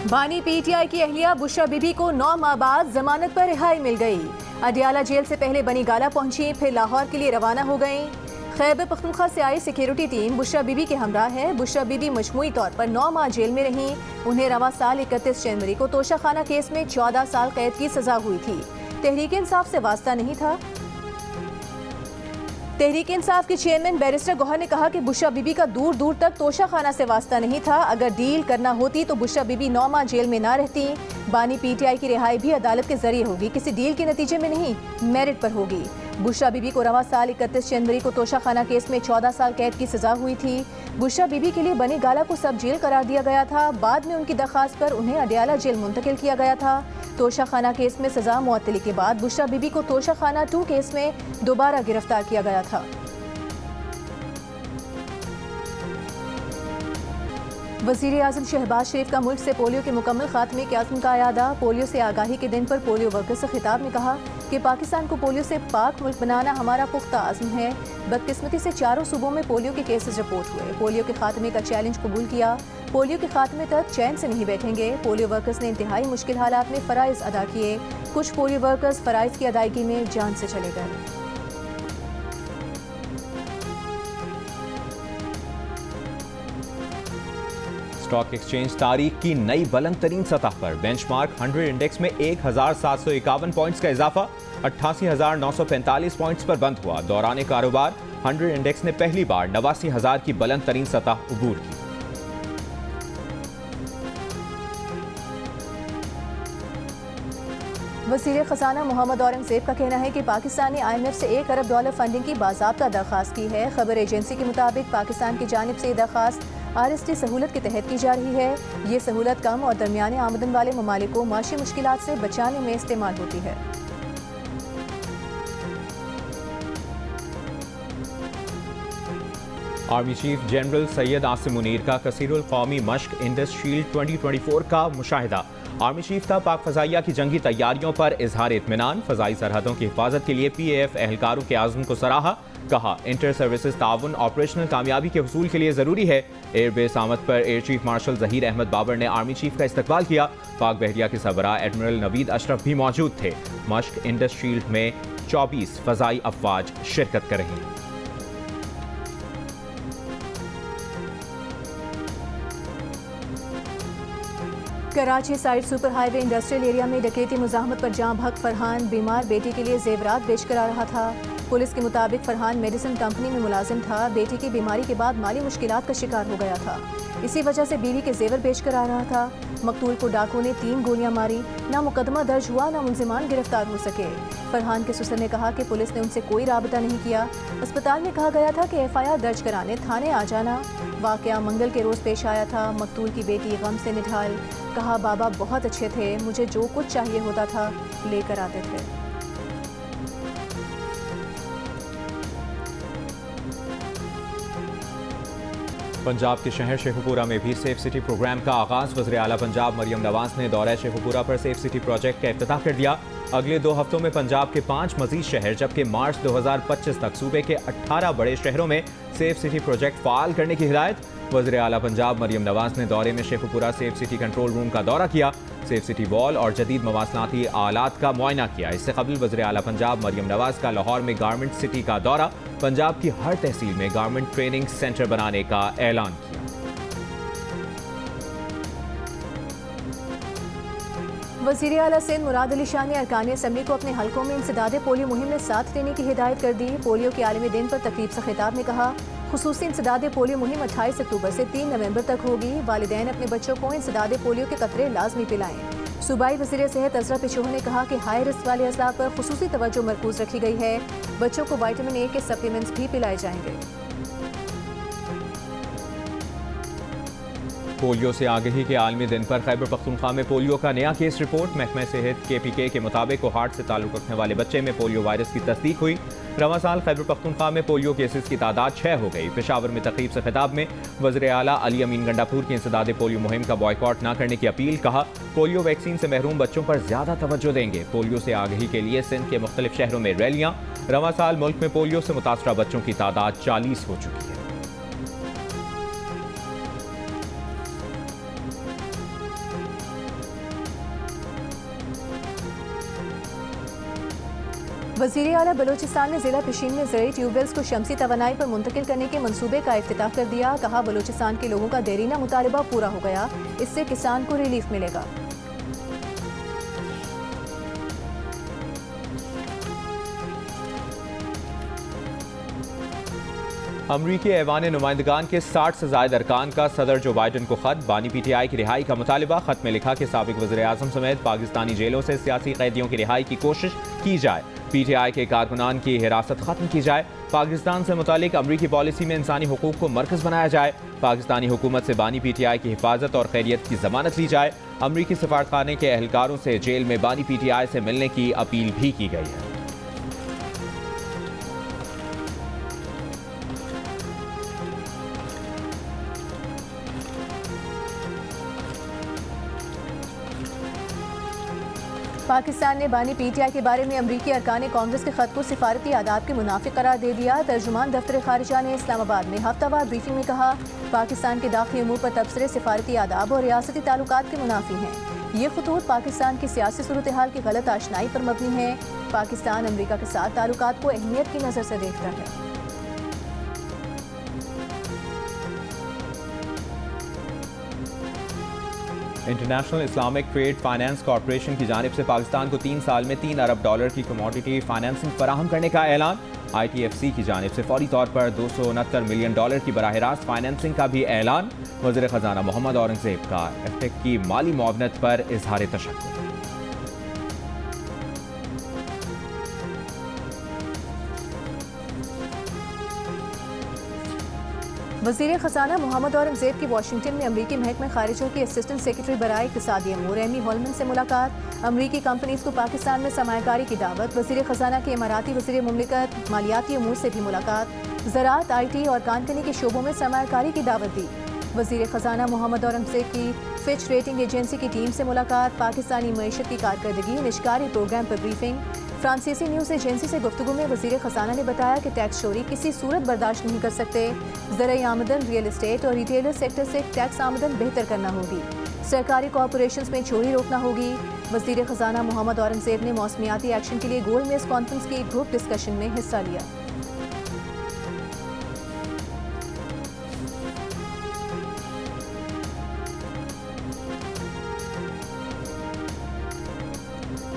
बानी पीटीआई की अहलिया बुशरा बीबी को 9 माह बाद जमानत पर रिहाई मिल गई। अडियाला जेल से पहले बनी गाला पहुंची, फिर लाहौर के लिए रवाना हो गई। खैबर पख्तूनख्वा से आई सिक्योरिटी टीम बुशरा बीबी के हमराह है। बुशरा बीबी मजमूई तौर पर 9 माह जेल में रहीं। उन्हें रवा साल 31 जनवरी को तोशाखाना केस में 14 साल कैद की सजा हुई थी। तहरीक इंसाफ से वास्ता नहीं था। तहरीक इंसाफ के चेयरमैन बैरिस्टर गौहर ने कहा कि बुशरा बीबी का दूर दूर तक तोशाखाना से वास्ता नहीं था। अगर डील करना होती तो बुशरा बीबी 9 माह जेल में ना रहती। बानी पीटीआई की रिहाई भी अदालत के जरिए होगी, किसी डील के नतीजे में नहीं, मेरिट पर होगी। बुशरा बीबी को रवा साल 31 जनवरी को तोशाखाना केस में 14 साल कैद की सजा हुई थी। बुशरा बीबी के लिए बनी गाला को सब जेल करार दिया गया था। बाद में उनकी दरख्वास्त पर उन्हें अडियाला जेल मुंतकिल किया गया था। तोशाखाना केस में सजा मुअत्तली के बाद बुशरा बीबी को तोशाखाना 2 केस में दोबारा गिरफ्तार किया गया था। वज़ीर आज़म शहबाज शरीफ का मुल्क से पोलियो के मुकम्मल खात्मे के अज़्म का अयादा। पोलियो से आगाही के दिन पर पोलियो वर्कर्स से खिताब में कहा कि पाकिस्तान को पोलियो से पाक मुल्क बनाना हमारा पुख्ता आज़्म है। बदकिस्मती से 4 सूबों में पोलियो के केसेस रिपोर्ट हुए। पोलियो के खात्मे का चैलेंज कबूल किया। पोलियो के खात्मे तक चैन से नहीं बैठेंगे। पोलियो वर्कर्स ने इंतहाई मुश्किल हालात में फ़राइज़ अदा किए। कुछ पोलियो वर्कर्स फ़राइज़ की अदायगी में जान से चले गए। स्टॉक एक्सचेंज तारीख की नई बुलंद तरीन सतह पर बेंचमार्क 100 इंडेक्स में 1751 पॉइंट्स का इजाफा 88,945 पॉइंट्स पर बंद हुआ। दौरान कारोबार 100 इंडेक्स ने पहली बार 89,000 की बुलंद तरीन सतह अबूर की। वज़ीर ख़ज़ाना मोहम्मद औरंगज़ेब का कहना है कि पाकिस्तान ने IMF से $1 अरब फंडिंग की बाज़ाब्ता दरख्वास्त की है। खबर एजेंसी के मुताबिक पाकिस्तान की जानिब से ये दरख्वास्त RST सहूलत के तहत की जा रही है। ये सहूलत कम और दरमियाने आमदन वाले ममालिक को माशी मुश्किलात से बचाने में इस्तेमाल होती है। Army chief general Syed Asim Munir का कसीरुल कौमी मश्क इंडस शील्ड 2024 का मुशाहिदा। आर्मी चीफ का पाक फ़ज़ाइया की जंगी तैयारियों पर इजहार इत्मीनान। फ़ज़ाई सरहदों की हिफाजत के लिए PAF एहलकारों के आज़म को सराहा। कहा इंटर सर्विसेज ताउन ऑपरेशनल कामयाबी के हुसूल के लिए ज़रूरी है। एयरबेस आमद पर air chief marshal Zaheer Ahmed Babar ने आर्मी चीफ का इस्तकबाल किया। पाक बहरिया के सरबराह एडमिरल नवीद अशरफ भी मौजूद थे। मश्क इंडस शील्ड में 24 फ़ज़ाई अफवाज शिरकत कर रही हैं। Karachi side super highway industrial area में डकैती मुज़ाहमत पर जाँ भग फरहान बीमार बेटी के लिए जेवरात बेचकर आ रहा था। पुलिस के मुताबिक फरहान मेडिसिन कंपनी में मुलाजिम था। बेटी की बीमारी के बाद माली मुश्किलात का शिकार हो गया था। इसी वजह से बीवी के जेवर बेचकर आ रहा था। मकतूल को डाकुओं ने 3 गोलियां मारी। ना मुकदमा दर्ज हुआ, ना मुलजिमान गिरफ्तार हो सके। फरहान के ससुर ने कहा कि पुलिस ने उनसे कोई राबता नहीं किया। अस्पताल में कहा गया था कि FIR दर्ज कराने थाने आ जाना। वाकया मंगल के रोज़ पेश आया था। मकतूल की बेटी गम से निढाल। कहा बाबा बहुत अच्छे थे, मुझे जो कुछ चाहिए होता था लेकर आते थे। पंजाब के शहर शेखुपुरा में भी सेफ सिटी प्रोग्राम का आगाज। वज़ीर आला पंजाब मरियम नवाज ने दौरा शेखुपुरा पर सेफ सिटी प्रोजेक्ट का इफ्तिताह कर दिया। अगले 2 हफ्तों में पंजाब के 5 मजीद शहर जबकि मार्च 2025 तक सूबे के 18 बड़े शहरों में सेफ सिटी प्रोजेक्ट फाल करने की हिदायत। वज़ीर आला पंजाब मरियम नवाज ने दौरे में Sheikhupura safe city control room का दौरा किया। सेफ सिटी वॉल और जदीद मवासलाती आलात का मुआयना किया। इससे कबल वज़ीर आला पंजाब मरियम नवाज का लाहौर में गारमेंट सिटी का दौरा। पंजाब की हर तहसील में गारमेंट ट्रेनिंग सेंटर बनाने का ऐलान किया। वज़ीर आला सिंध मुराद अली शाह ने अरकान असम्बली को अपने हलकों में इंसदाद पोलियो मुहिम में साथ देने की हिदायत कर दी। पोलियो के आलमी दिन पर तकरीब से खिताब में कहा खुसूसी इंसदाद पोलियो मुहिम 28 अक्टूबर से 3 नवंबर तक होगी। वालिदैन अपने बच्चों को इंसदाद पोलियो के कतरे लाजमी पिलाएं। सूबाई वज़ीर सेहत अज़रा पिशोह ने कहा कि हाई रिस्क वाले अज़ला पर खुसूसी तवज्जो मरकूज रखी गई है। बच्चों को विटामिन A के सप्लीमेंट्स भी पिलाए जाएंगे। पोलियो से आगही के आलमी दिन पर खैबर पख्तूनख्वा में पोलियो का नया केस रिपोर्ट। महकमा सेहत KPK के मुताबिक कोहाट से ताल्लुक़ रखने वाले बच्चे में पोलियो वायरस की तस्दीक हुई। रवां साल खैबर पख्तूनख्वा में पोलियो केसेस की तादाद 6 हो गई। पेशावर में तकरीब से खिताब में वज़ीर आला अली अमीन गंडापुर की इंसदाद पोलियो मुहिम का बॉयकॉट न करने की अपील। कहा पोलियो वैक्सीन से महरूम बच्चों पर ज़्यादा तवज्जो देंगे। पोलियो से आगही के लिए सिंध के मुख्तलिफ शहरों में रैलियाँ। रवां साल मुल्क में पोलियो से मुतासरा बच्चों की तादाद 40 हो चुकी है। وزیر اعلیٰ بلوچستان نے ضلع پشین میں زرعی ٹیوب ویلز کو شمسی توانائی پر منتقل کرنے کے منصوبے کا افتتاح کر دیا. کہا بلوچستان کے لوگوں کا دیرینہ مطالبہ پورا ہو گیا, اس سے کسان کو ریلیف ملے گا. امریکی ایوان نمائندگان کے 60 سے زائد ارکان کا صدر جو بائیڈن کو خط. بانی پی ٹی آئی کی رہائی کا مطالبہ. خط میں لکھا کہ سابق وزیر اعظم سمیت پاکستانی جیلوں سے سیاسی قیدیوں کی رہائی کی کوشش کی جائے. پی ٹی آئی کے کارکنان کی حراست ختم کی جائے. پاکستان سے متعلق امریکی پالیسی میں انسانی حقوق کو مرکز بنایا جائے. پاکستانی حکومت سے بانی پی ٹی آئی کی حفاظت اور خیریت کی ضمانت لی جائے. امریکی سفارتخانے کے اہلکاروں سے جیل میں بانی پی ٹی آئی سے ملنے کی اپیل بھی کی گئی ہے. پاکستان نے بانی پی ٹی آئی کے بارے میں امریکی ارکان کانگریس کے خط کو سفارتی آداب کے منافق قرار دے دیا. ترجمان دفتر خارجہ نے اسلام آباد میں ہفتہ وار بریفنگ میں کہا پاکستان کے داخلی امور پر تبصرے سفارتی آداب اور ریاستی تعلقات کے منافی ہیں. یہ خطوط پاکستان کی سیاسی صورتحال کی غلط آشنائی پر مبنی ہیں. پاکستان امریکہ کے ساتھ تعلقات کو اہمیت کی نظر سے دیکھتا ہے. International Islamic trade finance corporation کی جانب سے پاکستان کو 3 سال میں $3 ارب کی کموڈٹی فائنانسنگ فراہم کرنے کا اعلان. آئی ٹی ایف سی کی جانب سے فوری طور پر $269 ملین کی براہ راست فائنانسنگ کا بھی اعلان. وزیر خزانہ محمد اورنگزیب کا ایفٹیک کی مالی معاونت پر اظہار تشکر. وزیر خزانہ محمد اورنگزیب کی واشنگٹن میں امریکی محکمہ خارجہ کی اسسٹنٹ سیکرٹری برائے اقتصادی امور ایمی ہولمن سے ملاقات. امریکی کمپنیز کو پاکستان میں سرمایہ کاری کی دعوت. وزیر خزانہ کے اماراتی وزیر مملکت مالیاتی امور سے بھی ملاقات. زراعت, آئی ٹی اور کانکنی کے شعبوں میں سرمایہ کاری کی دعوت دی. وزیر خزانہ محمد اورنگزیب کی فچ ریٹنگ ایجنسی کی ٹیم سے ملاقات. پاکستانی معیشت کی کارکردگی نشکاری پروگرام پر بریفنگ. فرانسیسی نیوز ایجنسی سے گفتگو میں وزیر خزانہ نے بتایا کہ ٹیکس چوری کسی صورت برداشت نہیں کر سکتے. زرعی آمدن, ریئل اسٹیٹ اور ریٹیلر سیکٹر سے ٹیکس آمدن بہتر کرنا ہوگی. سرکاری کارپوریشنز میں چوری روکنا ہوگی. وزیر خزانہ محمد اورنگزیب نے موسمیاتی ایکشن کے لیے گول میز کانفرنس کی گروپ ڈسکشن میں حصہ لیا.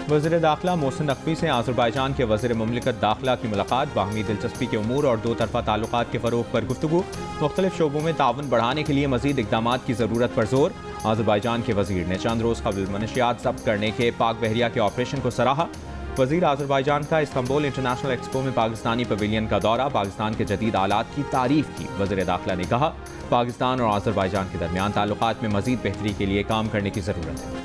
وزیر داخلہ محسن نقوی سے آذربائیجان کے وزیر مملکت داخلہ کی ملاقات. باہمی دلچسپی کے امور اور دو طرفہ تعلقات کے فروغ پر گفتگو. مختلف شعبوں میں تعاون بڑھانے کے لیے مزید اقدامات کی ضرورت پر زور. آذربائیجان کے وزیر نے چند روز قبل منشیات ضبط کرنے کے پاک بحریہ کے آپریشن کو سراہا. وزیر آذربائیجان کا استنبول انٹرنیشنل ایکسپو میں پاکستانی پویلین کا دورہ. پاکستان کے جدید آلات کی تعریف کی. وزیر داخلہ نے کہا پاکستان اور آذربائیجان کے درمیان تعلقات میں مزید بہتری کے لیے کام کرنے کی ضرورت ہے.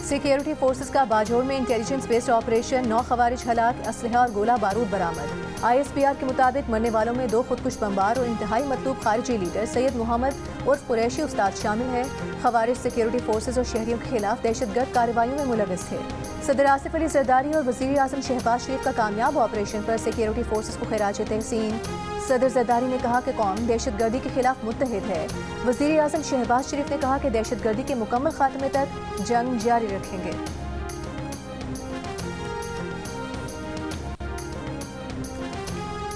سیکیورٹی فورسز کا باجوڑ میں انٹیلیجنس بیسڈ آپریشن. 9 خوارج ہلاک, اسلحہ اور گولہ بارود برآمد. آئی ایس پی آر کے مطابق مرنے والوں میں 2 خودکش بمبار اور انتہائی مطلوب خارجی لیڈر سید محمد عرف قریشی استاد شامل ہیں. خوارج سیکیورٹی فورسز اور شہریوں کے خلاف دہشت گرد کارروائیوں میں ملوث تھے. صدر آصف علی زرداری اور وزیر اعظم شہباز شریف کا کامیاب آپریشن پر سیکیورٹی فورسز کو خراج تحسین. صدر زرداری نے کہا کہ قوم دہشت گردی کے خلاف متحد ہے. وزیر اعظم شہباز شریف نے کہا کہ دہشت گردی کے مکمل خاتمے تک جنگ جاری رکھیں گے.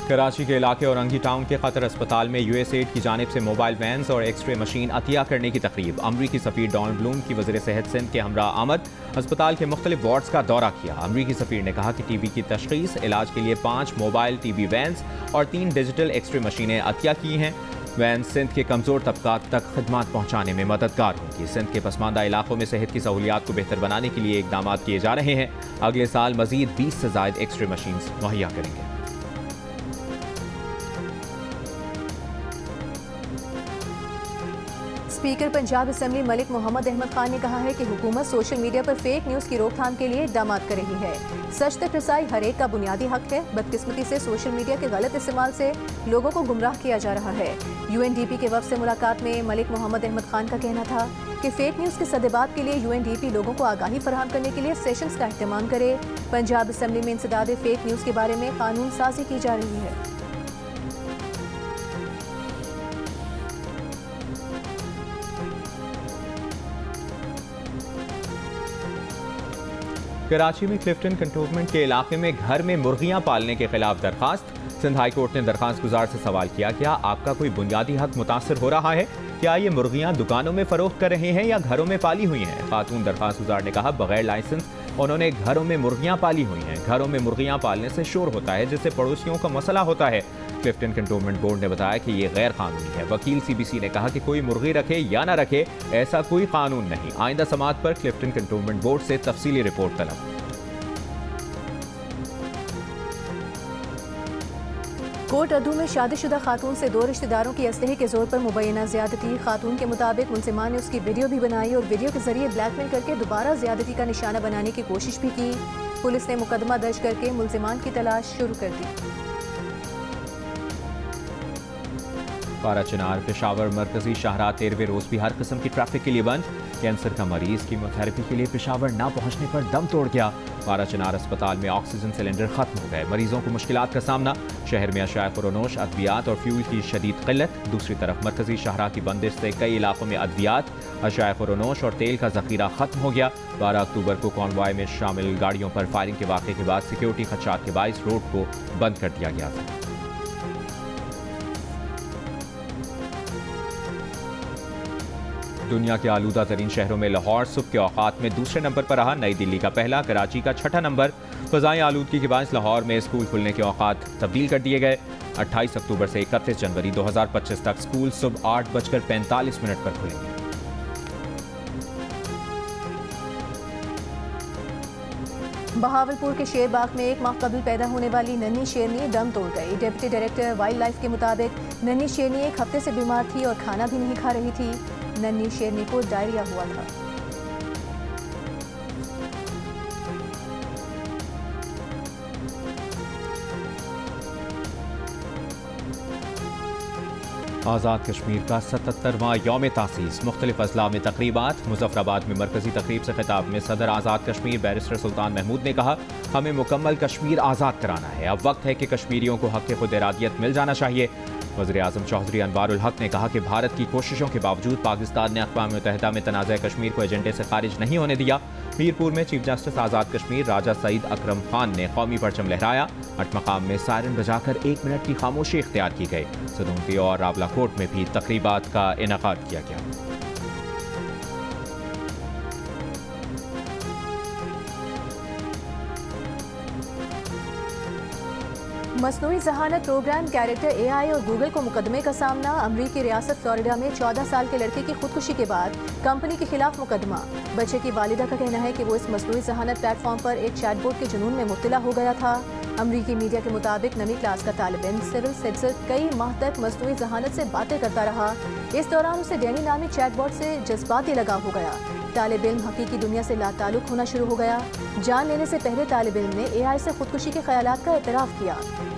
کراچی کے علاقے اور انگی ٹاؤن کے قطر اسپتال میں یو ایس ایڈ کی جانب سے موبائل وینز اور ایکس رے مشین عطیہ کرنے کی تقریب. امریکی سفیر ڈونلڈ بلوم کی وزیر صحت سندھ کے ہمراہ آمد. اسپتال کے مختلف وارڈز کا دورہ کیا. امریکی سفیر نے کہا کہ ٹی بی کی تشخیص, علاج کے لیے 5 موبائل ٹی بی وینز اور 3 ڈیجیٹل ایکس رے مشینیں عطیہ کی ہیں. وینز سندھ کے کمزور طبقات تک خدمات پہنچانے میں مددگار ہوں گی. سندھ کے پسماندہ علاقوں میں صحت کی سہولیات کو بہتر بنانے کے لیے اقدامات کیے جا رہے ہیں. اگلے سال مزید 20 سے زائد ایکس رے مشینز مہیا کریں گے. اسپیکر پنجاب اسمبلی ملک محمد احمد خان نے کہا ہے کہ حکومت سوشل میڈیا پر فیک نیوز کی روک تھام کے لیے اقدامات کر رہی ہے. سچ تک رسائی ہر ایک کا بنیادی حق ہے. بدقسمتی سے سوشل میڈیا کے غلط استعمال سے لوگوں کو گمراہ کیا جا رہا ہے. یو این ڈی پی کے وفد سے ملاقات میں ملک محمد احمد خان کا کہنا تھا کہ فیک نیوز کے سدبات کے لیے یو این ڈی پی لوگوں کو آگاہی فراہم کرنے کے لیے سیشنز کا اہتمام کرے. پنجاب اسمبلی میں انسداد فیک نیوز کے بارے میں قانون سازی کی جا رہی ہے. कराची में क्लिफ्टन कंटोनमेंट के इलाके में घर में मुर्गियां पालने के खिलाफ दरखास्त। सिंध हाई कोर्ट ने दरखास्त गुजार से सवाल किया, क्या आपका कोई बुनियादी हक मुतासर हो रहा है? क्या ये मुर्गियां दुकानों में फरोख्त कर रहे हैं या घरों में पाली हुई हैं? खातून दरखास्त गुजार ने कहा, बगैर लाइसेंस उन्होंने घरों में मुर्गियां पाली हुई हैं। घरों में मुर्गियां पालने से शोर होता है जिससे पड़ोसियों का मसला होता है। क्लिफ्टन कंटोनमेंट बोर्ड ने बताया कि ये गैर कानूनी है। वकील CBC ने कहा कि कोई मुर्गी रखे या ना रखे, ऐसा कोई कानून नहीं। आइंदा समाअत पर क्लिफ्टन कंटोनमेंट बोर्ड से तफसीली रिपोर्ट तलब। कोट अद्दू में शादीशुदा खातून से 2 रिश्तेदारों की असलहे के जोर पर मुबैना ज्यादती। खातून के मुताबिक मुलजिमान ने उसकी वीडियो भी बनाई और वीडियो के जरिए ब्लैकमेल करके दोबारा ज्यादती का निशाना बनाने की कोशिश भी की। पुलिस ने मुकदमा दर्ज करके मुलजिमान की तलाश शुरू कर दी। पारा चिनार पेशावर मरकजी शाहराह 13वें रोज भी हर किस्म की ट्रैफिक के लिए बंद। कैंसर का मरीज कीमोथेरेपी के लिए पेशावर ना पहुंचने पर दम तोड़ गया। पारा चिनार अस्पताल में ऑक्सीजन सिलेंडर खत्म हो गए। मरीजों को मुश्किलात का सामना। शहर में अशाए खुरोनोश, अद्वियात और फ्यूल की शदीद किल्लत। दूसरी तरफ मरकजी शाहराह की बंदिश से कई इलाकों में अद्वियात, अशाए खुरोनोश और तेल का जखीरा खत्म हो गया। 12 अक्टूबर को कॉन्वॉय में शामिल गाड़ियों पर फायरिंग के वाक़े के बाद सिक्योरिटी खदशात के बाइस रोड को बंद कर दिया गया था। दुनिया के आलूदा तरीन शहरों में लाहौर सुबह के औकात में दूसरे नंबर पर रहा। नई दिल्ली का पहला, कराची का छठा नंबर। फ़ज़ाई आलूदगी के बायस लाहौर में स्कूल खुलने के औकात तब्दील कर दिए गए। 28 अक्टूबर से 31 जनवरी 2025 तक स्कूल सुबह 8:45 पर खुलेंगे। बहावलपुर के शेरबाग में 1 माह कबल पैदा होने वाली नन्ही शेरनी दम तोड़ गई। डिप्टी डायरेक्टर वाइल्ड लाइफ के मुताबिक नन्ही शेरनी 1 हफ्ते से बीमार थी और खाना भी नहीं खा रही थी। नन्ही शेरनी को डायरिया हुआ था। आज़ाद कश्मीर का 77वां यौम तासीस। मुख्तलिफ अजला में तकरीबात। मुजफ्फराबाद में मरकजी तकरीब से खिताब में सदर आज़ाद कश्मीर बैरिस्टर सुल्तान महमूद ने कहा, हमें मुकम्मल कश्मीर आज़ाद कराना है। अब वक्त है कि कश्मीरियों को हक़ खुद इरादियत मिल जाना चाहिए। वज़ीर आज़म चौधरी अनवारुल हक ने कहा कि भारत की कोशिशों के बावजूद पाकिस्तान ने अक़वाम मुत्तहिदा में तनाज़ा कश्मीर को एजेंडे से खारिज नहीं होने दिया। मीरपुर में चीफ जस्टिस आज़ाद कश्मीर राजा सईद अकरम खान ने कौमी परचम लहराया। अटमकाम में सायरन बजाकर 1 मिनट की खामोशी इख्तियार की गई। सदूमती और रावलाकोट में भी तकरीबात का इनेकाद किया गया। मसनूई जहानत प्रोग्राम कैरेक्टर AI और गूगल को मुकदमे का सामना। अमरीकी रियासत फ्लोरिडा में 14 साल के लड़के की खुदकुशी के बाद कंपनी के खिलाफ मुकदमा। बच्चे की वालिदा का कहना है कि वो इस मसनूई जहानत प्लेटफॉर्म पर एक चैटबॉट के जुनून में मुब्तला हो गया था। अमरीकी मीडिया के मुताबिक 9वीं क्लास का तालिब इल्म सिविल सिटीजन कई माह तक मसनूई जहानत से बातें करता रहा। इस दौरान उसे डैनी नामी चैटबॉट से जज्बाती लगाव हो गया। तालिब इल्म हकीकी दुनिया से लाताल्लुक होना शुरू हो गया। जान लेने से पहले तालिब इल्म ने AI से खुदकुशी के ख्यालात का एतराफ़ किया।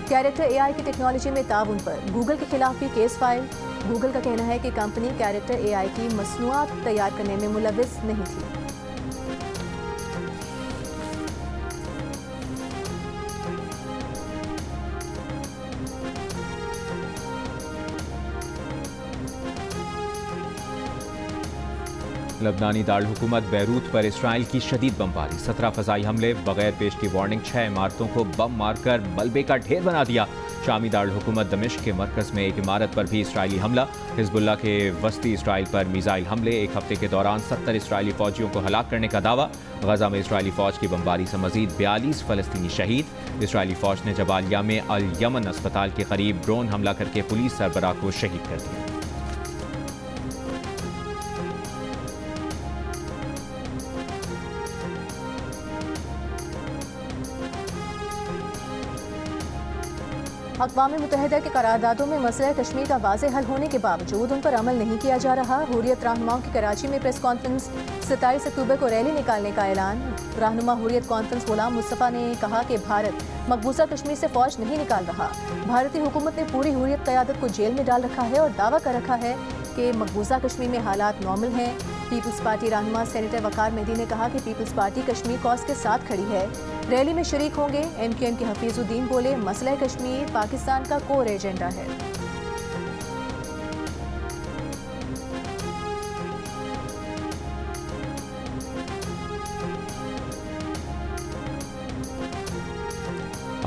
कैरेक्टर AI की टेक्नोलॉजी में ताउन पर गूगल के खिलाफ भी केस फाइल। गूगल का कहना है कि कंपनी कैरेक्टर AI की मसनूआत तैयार करने में मुलव्विस नहीं थी। लबनानी दारुल हुकूमत बैरूत पर इसराइल की शदीद बमबारी। 17 फ़ज़ाई हमले, बगैर पेश की वार्निंग 6 इमारतों को बम मारकर मलबे का ढेर बना दिया। शामी दारुल हुकूमत दमिश्क के मरकज़ में एक इमारत पर भी इसराइली हमला। हिज़्बुल्लाह के वस्ती इसराइल पर मिसाइल हमले। 1 हफ्ते के दौरान 70 इसराइली फ़ौजियों को हलाक करने का दावा। गजा में इसराइली फ़ौज की बमबारी से मज़ीद 42 फ़लस्तीनी शहीद। इसराइली फ़ौज ने जबालिया में अल यमन अस्पताल के करीब ड्रोन हमला करके पुलिस सरबराह को शहीद कर दिया। अक़वाम मुत्तहिदा के करारदादों में मसला कश्मीर का वाज़ेह हल होने के बावजूद उन पर अमल नहीं किया जा रहा। हुर्रियत रहनुमाओं की कराची में प्रेस कॉन्फ्रेंस। 27 अक्टूबर को रैली निकालने का ऐलान। रहनुमा हुर्रियत कॉन्फ्रेंस गुलाम मुस्तफ़ा ने कहा कि भारत मकबूजा कश्मीर से फ़ौज नहीं निकाल रहा। भारतीय हुकूमत ने पूरी हुर्रियत क़यादत को जेल में डाल रखा है और दावा कर रखा है कि मकबूजा कश्मीर में हालात नॉर्मल हैं। पीपल्स पार्टी रहनुमा सेनेटर वकार मेहदी ने कहा कि पीपल्स पार्टी कश्मीर कॉज के साथ खड़ी है। रैली में शरीक होंगे। MKM के हफीजुद्दीन बोले, मसला कश्मीर पाकिस्तान का कोर एजेंडा है।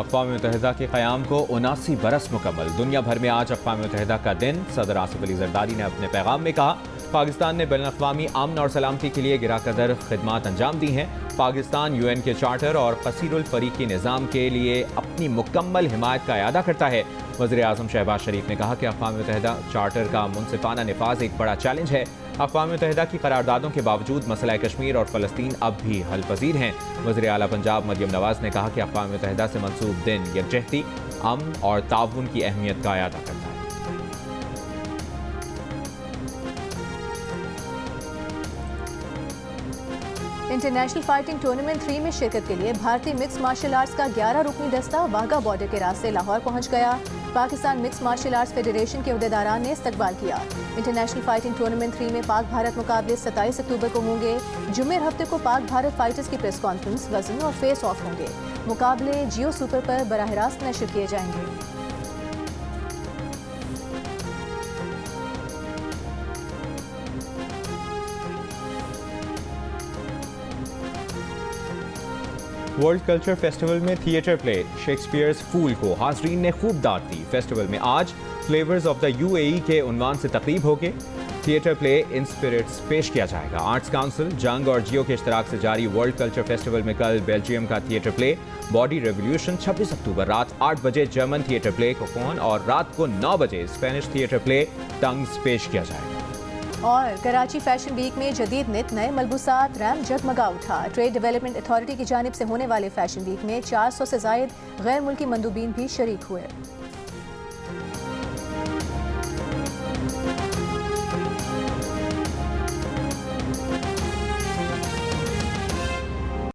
اقوام متحدہ کے قیام کو 79 برس مکمل. دنیا بھر میں آج اقوام متحدہ کا دن. صدر آصف علی زرداری نے اپنے پیغام میں کہا پاکستان نے بین الاقوامی امن اور سلامتی کے لیے گراں قدر خدمات انجام دی ہیں. پاکستان UN کے چارٹر اور قصیر الفریقی نظام کے لیے اپنی مکمل حمایت کا اعادہ کرتا ہے. وزیر اعظم شہباز شریف نے کہا کہ اقوام متحدہ چارٹر کا منصفانہ نفاذ ایک بڑا چیلنج ہے. اقوام متحدہ کی قراردادوں کے باوجود مسئلہ کشمیر اور فلسطین اب بھی حل پذیر ہیں. وزیر اعلیٰ پنجاب مریم نواز نے کہا کہ اقوام متحدہ سے منسوب دن یکجہتی، امن اور تعاون کی اہمیت کا اعادہ کرتا ہے. انٹرنیشنل فائٹنگ ٹورنامنٹ 3 میں شرکت کے لیے بھارتی مکس مارشل آرٹس کا 11 رکنی دستہ واہگہ بارڈر کے راستے لاہور پہنچ گیا. Pakistan mixed martial arts federation کے عہدیداران نے استقبال کیا. انٹرنیشنل فائٹنگ ٹورنامنٹ 3 میں پاک بھارت مقابلے 27 اکتوبر کو ہوں گے. جمعے ہفتے کو پاک بھارت فائٹرز کی پریس کانفرنس، وزن اور فیس آف ہوں گے. مقابلے جیو سپر پر براہ راست نشر کیے جائیں گے. ورلڈ کلچر فیسٹیول میں تھیٹر پلے شیکسپیئرز فول کو حاضرین نے خوب داد دی. فیسٹیول میں آج فلیورز آف دا UAE کے عنوان سے تقریب ہوگی. تھیٹر پلے ان اسپرٹس پیش کیا جائے گا. آرٹس کونسل، جنگ اور جیو کے اشتراک سے جاری ورلڈ کلچر فیسٹیول میں کل بیلجیم کا تھیٹر پلے باڈی ریولیوشن، 26 اکتوبر رات 8 بجے جرمن تھیٹر پلے کوکون اور رات کو 9 بجے اسپینش تھیٹر پلے ٹنگز پیش کیا جائے گا. اور کراچی فیشن ویک میں جدید نت نئے ملبوسات ریم جگمگا اٹھا. ٹریڈ ڈیولپمنٹ اتھارٹی کی جانب سے ہونے والے فیشن ویک میں 400 سے زائد غیر ملکی مندوبین بھی شریک ہوئے.